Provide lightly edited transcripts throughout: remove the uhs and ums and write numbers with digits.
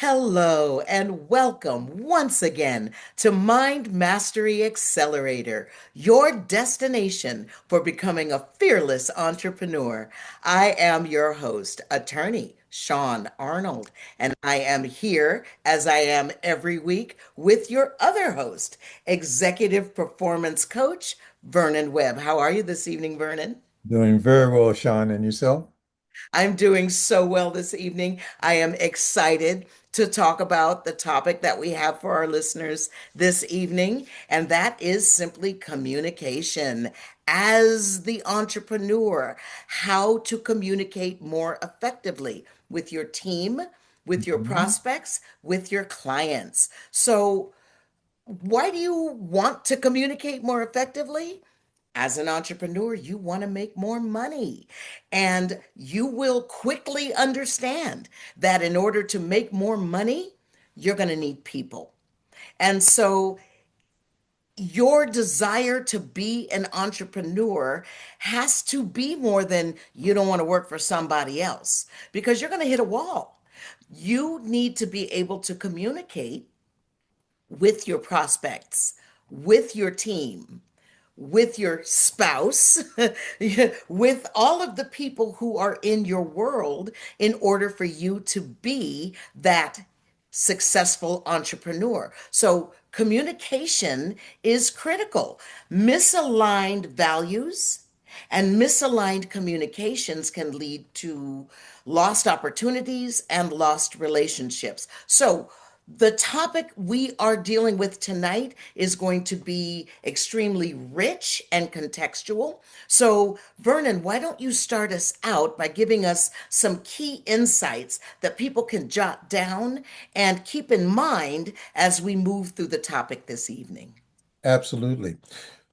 Hello and welcome once again to Mind Mastery Accelerator, your destination for becoming a fearless entrepreneur. I am your host, attorney Sean Arnold, and I am here as I am every week with your other host, executive performance coach Vernon Webb. How are you this evening, Vernon? Doing very well, Sean, and yourself? I'm doing so well this evening. I am excited to talk about the topic that we have for our listeners this evening, and that is simply communication. As the entrepreneur, how to communicate more effectively with your team, with your Mhm. prospects, with your clients. So, why do you want to communicate more effectively? As an entrepreneur, you want to make more money. And you will quickly understand that in order to make more money, you're going to need people. And so your desire to be an entrepreneur has to be more than you don't want to work for somebody else because you're going to hit a wall. You need to be able to communicate with your prospects, with your team, with your spouse, with all of the people who are in your world in order for you to be that successful entrepreneur. So, communication is critical. Misaligned values and misaligned communications can lead to lost opportunities and lost relationships. So, the topic we are dealing with tonight is going to be extremely rich and contextual. So, Vernon, why don't you start us out by giving us some key insights that people can jot down and keep in mind as we move through the topic this evening? Absolutely.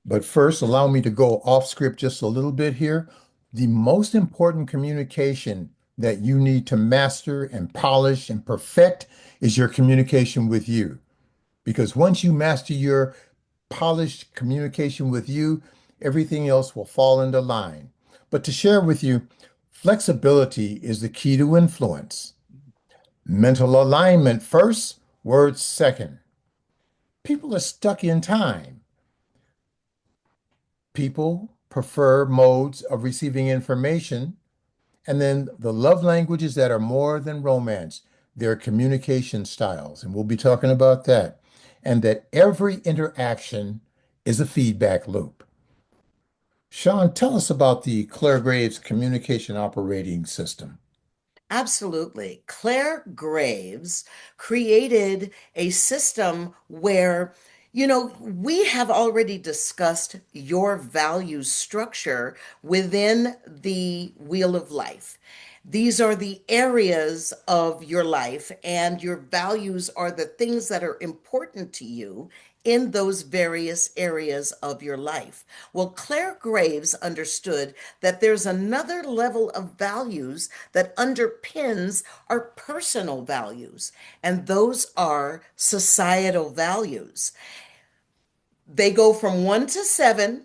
But first, allow me to go off script just a little bit here. The most important communication that you need to master and polish and perfect is your communication with you. Because once you master your polished communication with you, everything else will fall into line. But to share with you, flexibility is the key to influence. Mental alignment first, words second. People are stuck in time. People prefer modes of receiving information, and then the love languages that are more than romance, their communication styles. And we'll be talking about that. And that every interaction is a feedback loop. Sean, tell us about the Claire Graves communication operating system. Absolutely. Claire Graves created a system where, we have already discussed your value structure within the wheel of life. These are the areas of your life, and your values are the things that are important to you in those various areas of your life. Well, Claire Graves understood that there's another level of values that underpins our personal values, and those are societal values. They go from one to seven.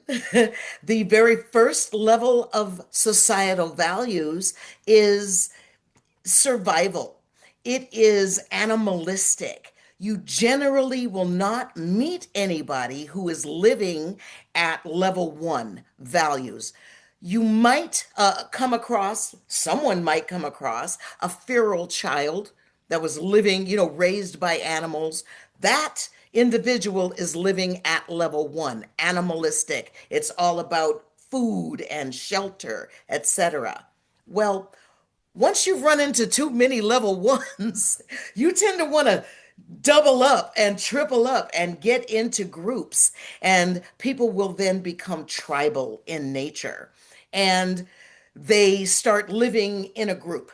The very first level of societal values is survival. It is animalistic. You generally will not meet anybody who is living at level one values. You might someone might come across a feral child that was living, raised by animals. That individual is living at level one, animalistic. It's all about food and shelter, etc. Well, once you've run into too many level ones, you tend to want to double up and triple up and get into groups. And people will then become tribal in nature. And they start living in a group.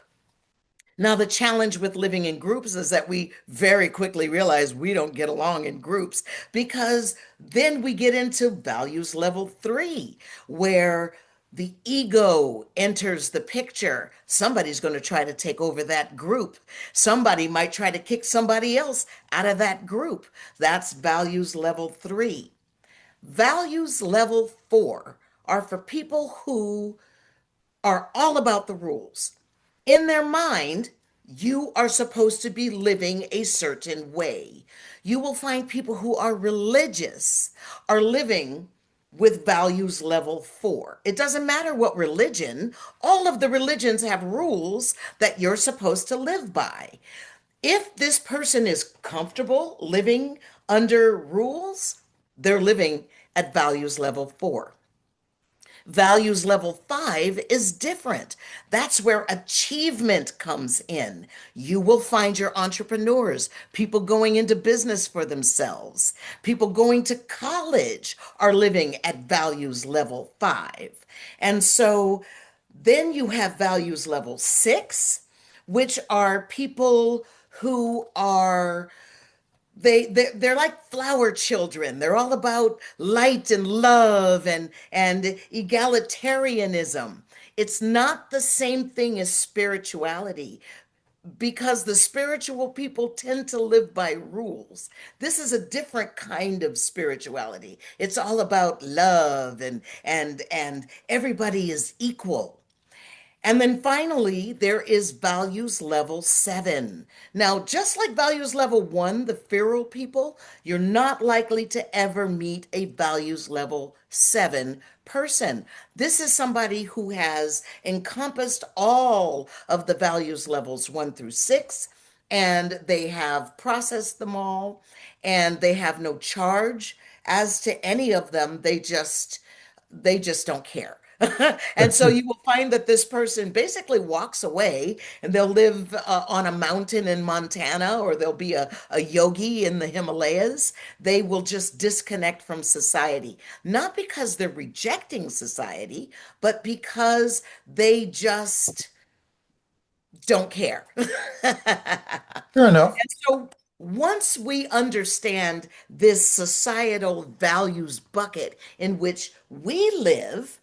Now, the challenge with living in groups is that we very quickly realize we don't get along in groups because then we get into values level three, where the ego enters the picture. Somebody's going to try to take over that group. Somebody might try to kick somebody else out of that group. That's values level three. Values level four are for people who are all about the rules. In their mind, You are supposed to be living a certain way. You will find people who are religious are living with values level 4. It doesn't matter what religion, all of the religions have rules that you're supposed to live by. If this person is comfortable living under rules, they're living at values level 4. Values level 5 is different. That's where achievement comes in. You will find your entrepreneurs, people going into business for themselves, people going to college are living at values level 5. And so then you have values level 6, which are people who are they're like flower children. They're all about light and love and egalitarianism. It's not the same thing as spirituality because the spiritual people tend to live by rules. This is a different kind of spirituality. It's all about love and everybody is equal. And then finally, there is values level 7. Now, just like values level 1, the feral people, you're not likely to ever meet a values level 7 person. This is somebody who has encompassed all of the values levels 1 through 6, and they have processed them all, and they have no charge as to any of them. They just don't care. And so you will find that this person basically walks away and they'll live on a mountain in Montana, or they'll be a yogi in the Himalayas. They will just disconnect from society, not because they're rejecting society, but because they just don't care. Fair enough. So once we understand this societal values bucket in which we live,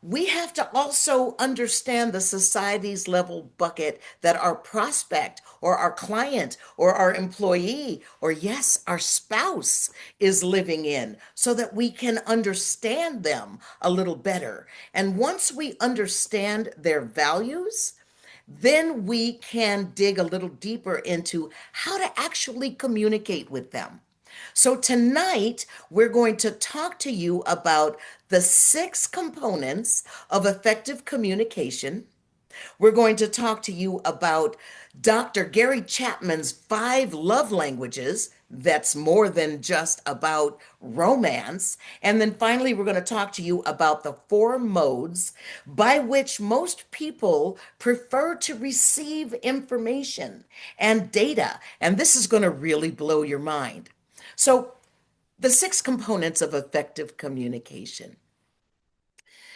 we have to also understand the society's level bucket that our prospect or our client or our employee or, yes, our spouse is living in so that we can understand them a little better. And once we understand their values, then we can dig a little deeper into how to actually communicate with them. So, tonight we're going to talk to you about the 6 components of effective communication. We're going to talk to you about Dr. Gary Chapman's 5 love languages. That's more than just about romance. And then finally, we're going to talk to you about the 4 modes by which most people prefer to receive information and data. And this is going to really blow your mind. So, the 6 components of effective communication.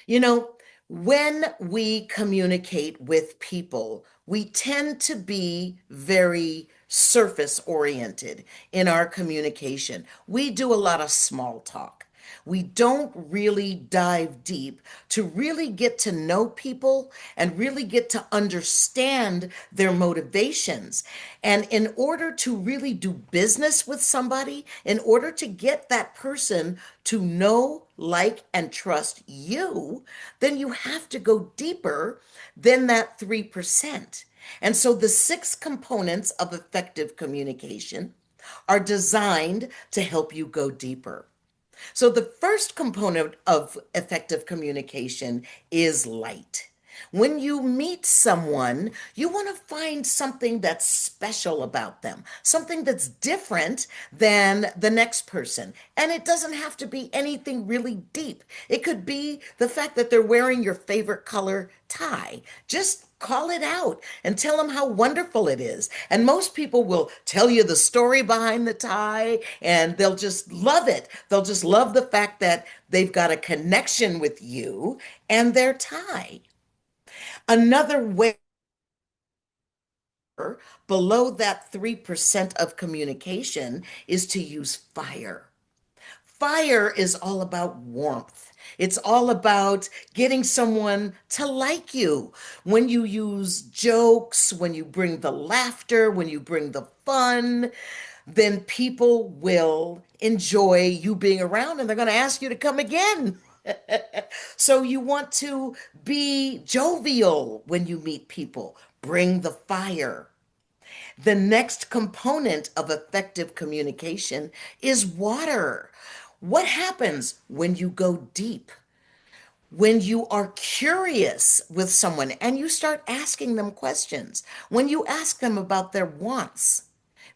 You know, when we communicate with people, we tend to be very surface oriented in our communication. We do a lot of small talk. We don't really dive deep to really get to know people and really get to understand their motivations. And in order to really do business with somebody, in order to get that person to know, like, and trust you, then you have to go deeper than that 3%. And so the 6 components of effective communication are designed to help you go deeper. So, the first component of effective communication is light. When you meet someone, you want to find something that's special about them, something that's different than the next person. And it doesn't have to be anything really deep. It could be the fact that they're wearing your favorite color tie. Just call it out and tell them how wonderful it is. And most people will tell you the story behind the tie and they'll just love it. They'll just love the fact that they've got a connection with you and their tie. Another way below that 3% of communication is to use fire. Fire is all about warmth. It's all about getting someone to like you. When you use jokes, when you bring the laughter, when you bring the fun, then people will enjoy you being around and they're going to ask you to come again. So you want to be jovial when you meet people. Bring the fire. The next component of effective communication is water. What happens when you go deep? When you are curious with someone and you start asking them questions, when you ask them about their wants,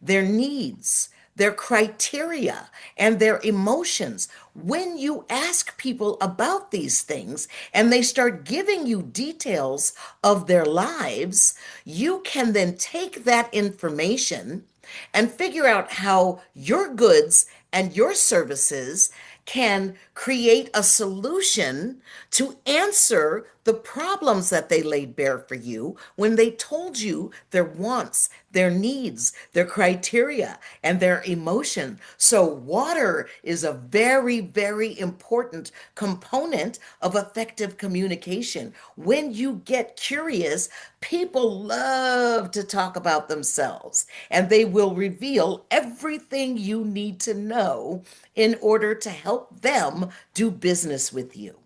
their needs, their criteria, and their emotions, when you ask people about these things and they start giving you details of their lives, you can then take that information and figure out how your goods and your services can create a solution to answer the problems that they laid bare for you when they told you their wants, their needs, their criteria, and their emotion. So, water is a very, very important component of effective communication. When you get curious, people love to talk about themselves, and they will reveal everything you need to know in order to help them do business with you.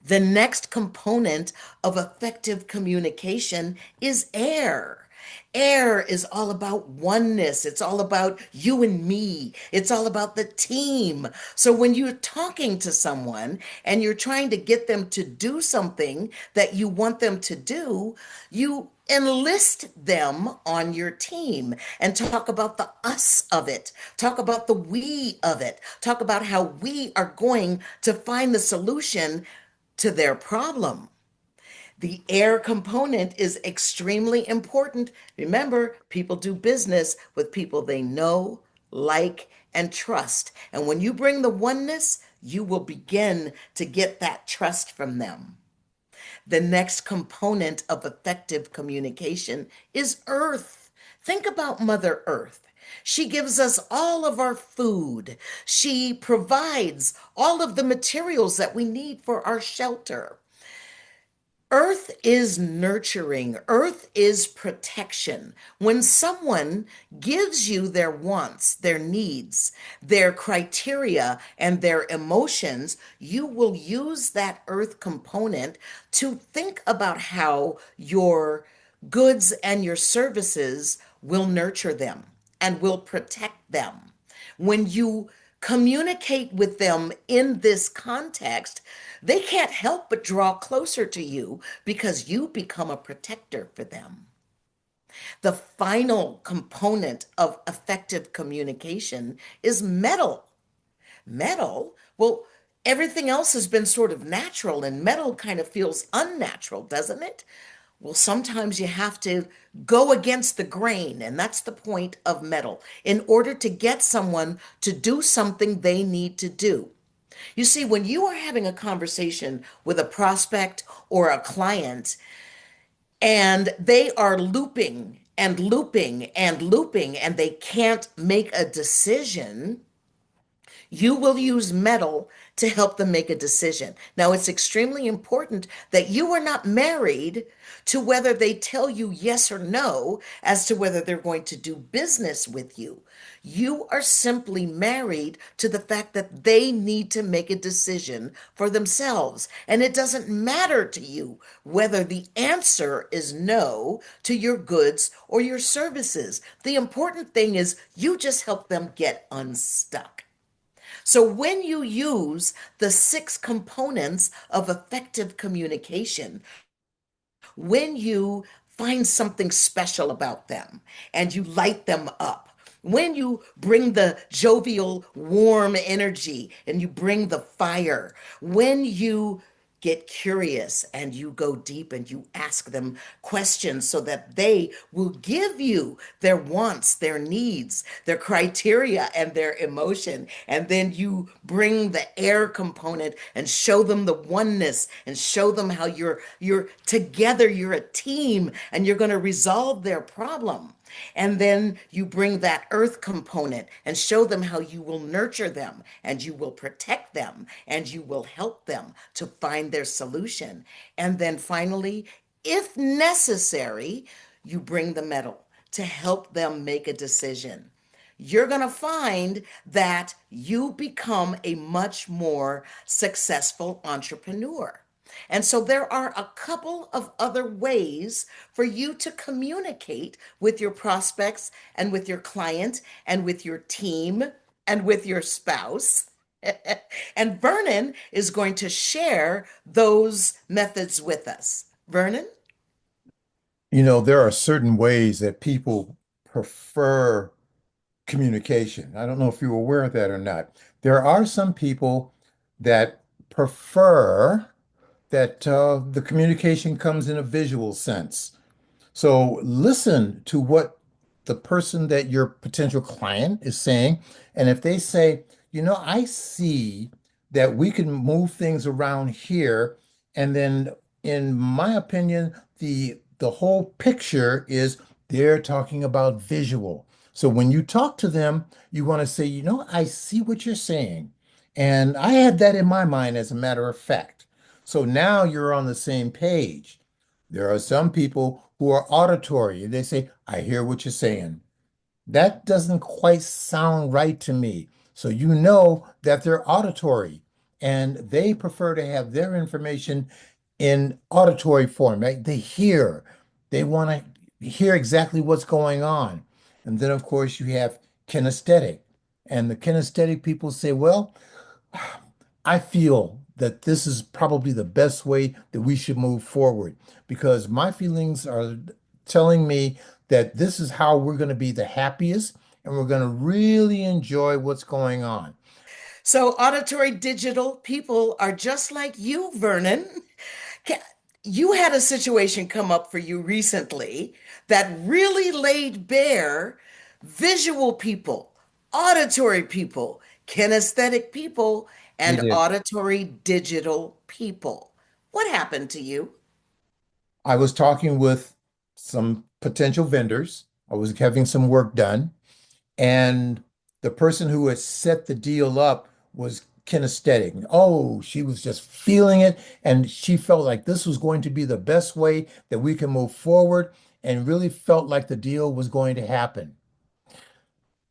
The next component of effective communication is air. Air is all about oneness. It's all about you and me. It's all about the team. So when you're talking to someone and you're trying to get them to do something that you want them to do, you enlist them on your team and talk about the us of it. Talk about the we of it. Talk about how we are going to find the solution to their problem. The air component is extremely important. Remember, people do business with people they know, like, and trust. And when you bring the oneness, you will begin to get that trust from them. The next component of effective communication is Earth. Think about Mother Earth. She gives us all of our food. She provides all of the materials that we need for our shelter. Earth is nurturing. Earth is protection. When someone gives you their wants, their needs, their criteria, and their emotions, you will use that earth component to think about how your goods and your services will nurture them and will protect them. When you communicate with them in this context, they can't help but draw closer to you because you become a protector for them. The final component of effective communication is metal. Metal, well, everything else has been sort of natural, and metal kind of feels unnatural, doesn't it? Well, sometimes you have to go against the grain, and that's the point of metal, in order to get someone to do something they need to do. You see, when you are having a conversation with a prospect or a client, and they are looping and looping and looping, and they can't make a decision, you will use metal to help them make a decision. Now, it's extremely important that you are not married to whether they tell you yes or no as to whether they're going to do business with you. You are simply married to the fact that they need to make a decision for themselves. And it doesn't matter to you whether the answer is no to your goods or your services. The important thing is you just help them get unstuck. So when you use the six components of effective communication, when you find something special about them and you light them up, when you bring the jovial, warm energy and you bring the fire, when you get curious and you go deep and you ask them questions so that they will give you their wants, their needs, their criteria, and their emotion. And then you bring the air component and show them the oneness and show them how you're together, you're a team, and you're going to resolve their problem. And then you bring that earth component and show them how you will nurture them and you will protect them and you will help them to find their solution. And then finally, if necessary, you bring the metal to help them make a decision. You're going to find that you become a much more successful entrepreneur. And so there are a couple of other ways for you to communicate with your prospects and with your client and with your team and with your spouse. And Vernon is going to share those methods with us. Vernon? There are certain ways that people prefer communication. I don't know if you're aware of that or not. There are some people that prefer that the communication comes in a visual sense. So listen to what the person that your potential client is saying. And if they say, I see that we can move things around here, and then in my opinion, the whole picture is they're talking about visual. So when you talk to them, you want to say, I see what you're saying. And I had that in my mind, as a matter of fact. So now you're on the same page. There are some people who are auditory. They say, I hear what you're saying. That doesn't quite sound right to me. So you know that they're auditory and they prefer to have their information in auditory form, right? They hear, they want to hear exactly what's going on. And then, of course, you have kinesthetic. And the kinesthetic people say, well, I feel that this is probably the best way that we should move forward because my feelings are telling me that this is how we're going to be the happiest and we're going to really enjoy what's going on. So, auditory digital people are just like you, Vernon. You had a situation come up for you recently that really laid bare visual people, auditory people, kinesthetic people, It and is. auditory digital people. What happened to you? I was talking with some potential vendors. I was having some work done. And the person who had set the deal up was kinesthetic. Oh, she was just feeling it. And she felt like this was going to be the best way that we can move forward and really felt like the deal was going to happen.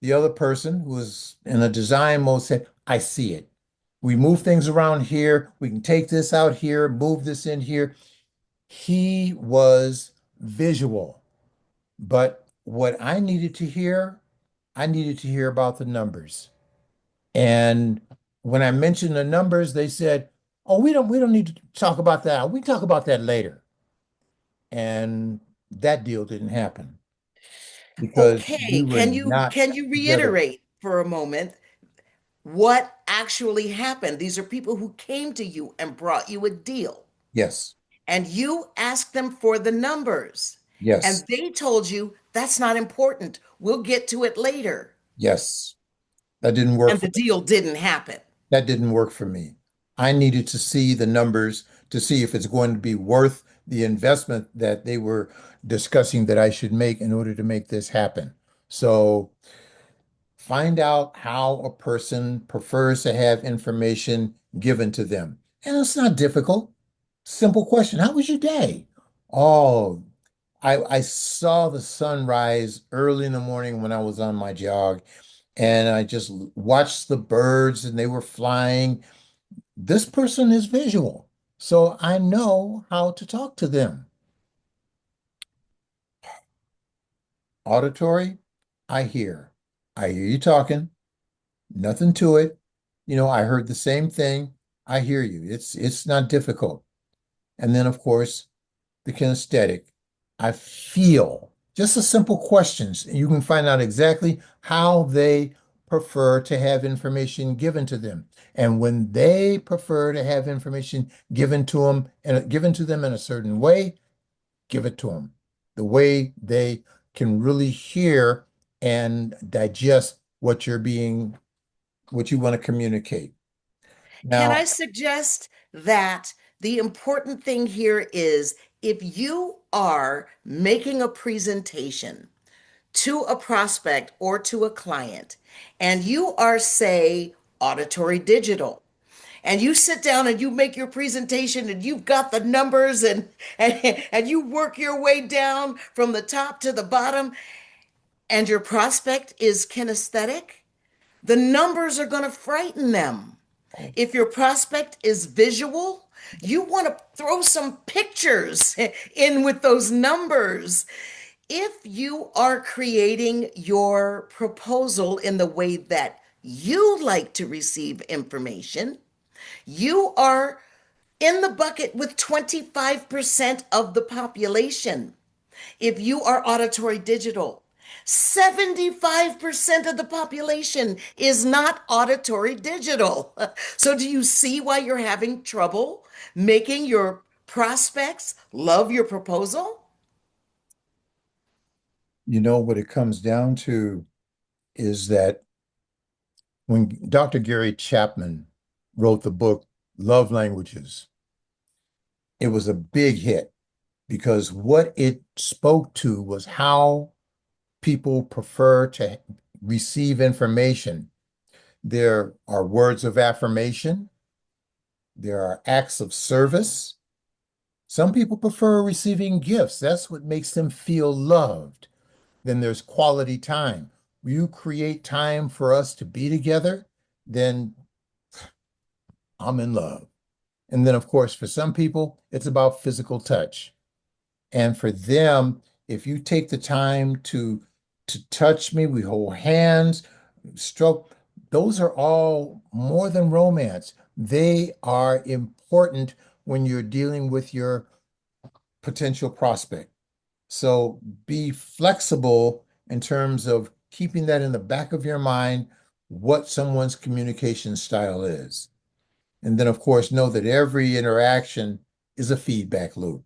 The other person who was in a design mode said, I see it. We move things around here. We can take this out here, move this in here. He was visual. But what I needed to hear about the numbers. And when I mentioned the numbers, they said, "Oh, we don't need to talk about that. We talk about that later." And that deal didn't happen because we Okay, were not can you together. reiterate for a moment what actually happened? These are people who came to you and brought you a deal, Yes, and you asked them for the numbers, and yes, they told you that's not important. We'll get to it later. yes. That didn't work And for the deal didn't happen. that didn't work for me. I needed to see the numbers to see if it's going to be worth the investment that they were discussing that I should make in order to make this happen. So find out how a person prefers to have information given to them. And it's not difficult. Simple question. How was your day? Oh, I saw the sunrise early in the morning when I was on my jog, and I just watched the birds and they were flying. This person is visual, so I know how to talk to them. Auditory, I hear. I hear you talking. Nothing to it. I heard the same thing. I hear you. It's not difficult. And then of course, the kinesthetic. I feel. Just a simple questions. You can find out exactly how they prefer to have information given to them. And when they prefer to have information given to them in a certain way, give it to them. The way they can really hear and digest what you want to communicate. Can Now, I suggest that the important thing here is if you are making a presentation to a prospect or to a client, and you are, say, auditory digital, and you sit down and you make your presentation and you've got the numbers and you work your way down from the top to the bottom, and your prospect is kinesthetic, the numbers are going to frighten them. oh, If your prospect is visual, You want to throw some pictures in with those numbers. If you are creating your proposal in the way that you like to receive information, you are in the bucket with 25% of the population. If you are auditory digital, 75% of the population is not auditory digital. So, do you see why you're having trouble making your prospects love your proposal? You know, what it comes down to is that when Dr. Gary Chapman wrote the book Love Languages, it was a big hit because what it spoke to was how people prefer to receive information. There are words of affirmation, there are acts of service. Some people prefer receiving gifts. That's what makes them feel loved. Then there's quality time. You create time for us to be together, then I'm in love. And then, of course, for some people, it's about physical touch. And for them, if you take the time to touch me, we hold hands, stroke, those are all more than romance. They are important when you're dealing with your potential prospect. So be flexible in terms of keeping that in the back of your mind, what someone's communication style is. And then, of course, know that every interaction is a feedback loop,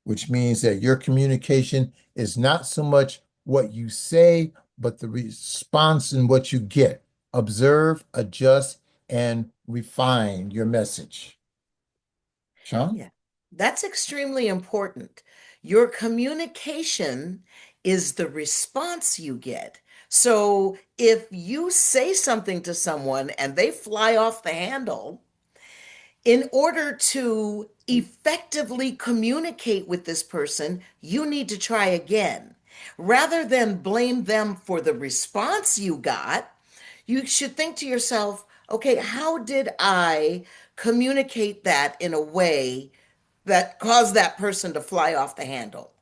which means that your communication is not so much what you say, but the response and what you get. Observe, adjust, and refine your message. Sean? Yeah, that's extremely important. Your communication is the response you get. So if you say something to someone and they fly off the handle, in order to effectively communicate with this person, you need to try again. Rather than blame them for the response you got, you should think to yourself, okay, how did I communicate that in a way that caused that person to fly off the handle?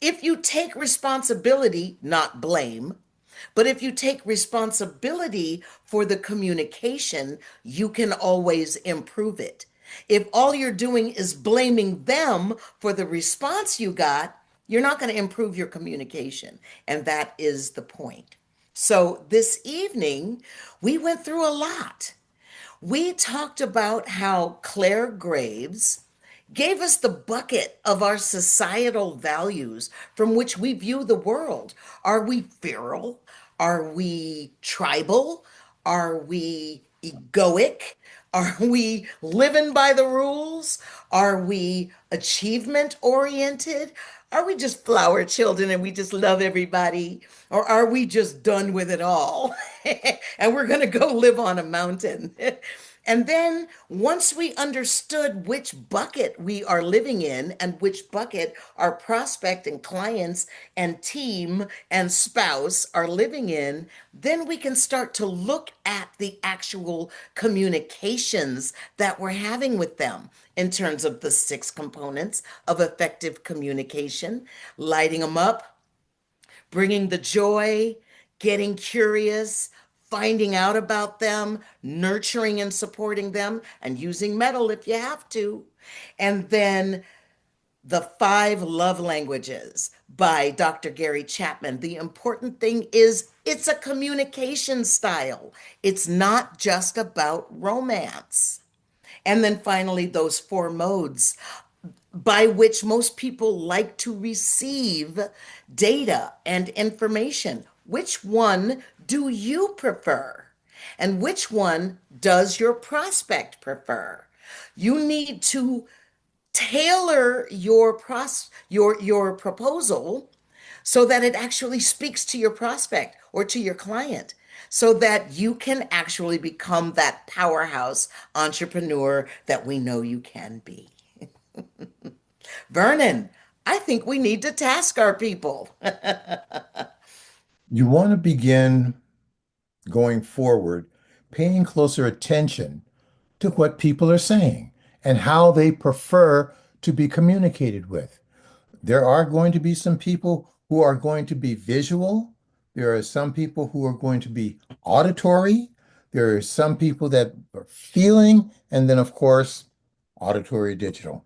If you take responsibility, not blame, but if you take responsibility for the communication, you can always improve it. If all you're doing is blaming them for the response you got, you're not going to improve your communication. And that is the point. So this evening, we went through a lot. We talked about how Claire Graves gave us the bucket of our societal values from which we view the world. Are we feral? Are we tribal? Are we egoic? Are we living by the rules? Are we achievement oriented? Are we just flower children and we just love everybody? Or are we just done with it all? And we're going to go live on a mountain. And then once we understood which bucket we are living in and which bucket our prospect and clients and team and spouse are living in, then we can start to look at the actual communications that we're having with them in terms of the six components of effective communication, lighting them up, bringing the joy, getting curious, finding out about them, nurturing and supporting them, and using metal if you have to. And then the Five Love Languages by Dr. Gary Chapman. The important thing is it's a communication style, it's not just about romance. And then finally, those four modes by which most people like to receive data and information. Which one do you prefer? And which one does your prospect prefer? You need to tailor your proposal so that it actually speaks to your prospect or to your client so that you can actually become that powerhouse entrepreneur that we know you can be. Vernon, I think we need to task our people. You want to begin going forward, paying closer attention to what people are saying. and how they prefer to be communicated with. There are going to be some people who are going to be visual. There are some people who are going to be auditory. There are some people that are feeling, and then, of course, auditory digital.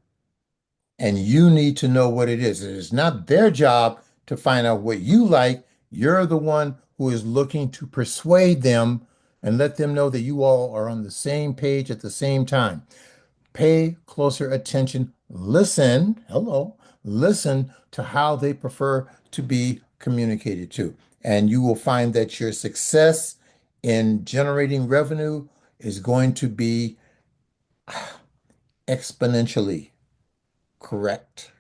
And you need to know what it is. It is not their job to find out what you like. You're the one who is looking to persuade them and let them know that you all are on the same page at the same time. Pay closer attention. Listen, hello, listen to how they prefer to be communicated to. And you will find that your success in generating revenue is going to be exponentially correct.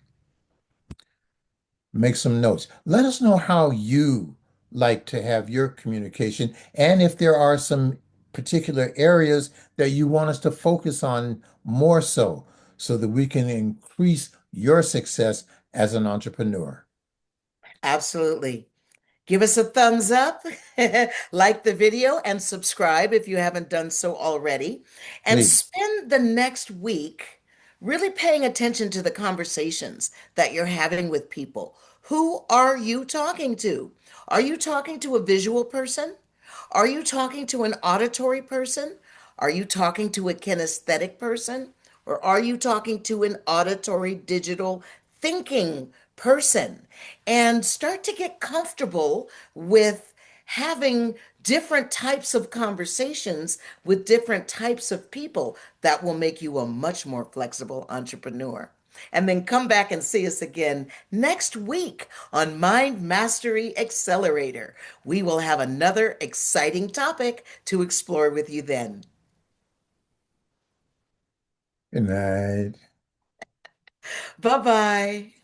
Make some notes. Let us know how you like to have your communication and if there are some particular areas that you want us to focus on more so that we can increase your success as an entrepreneur. Absolutely. Give us a thumbs up, like the video, and subscribe if you haven't done so already. And Please. spend the next week really paying attention to the conversations that you're having with people. Who are you talking to? Are you talking to a visual person? Are you talking to an auditory person? Are you talking to a kinesthetic person? Or are you talking to an auditory digital thinking person? And start to get comfortable with having different types of conversations with different types of people that will make you a much more flexible entrepreneur. And then come back and see us again next week on Mind Mastery Accelerator. We will have another exciting topic to explore with you then. Good night. Bye bye.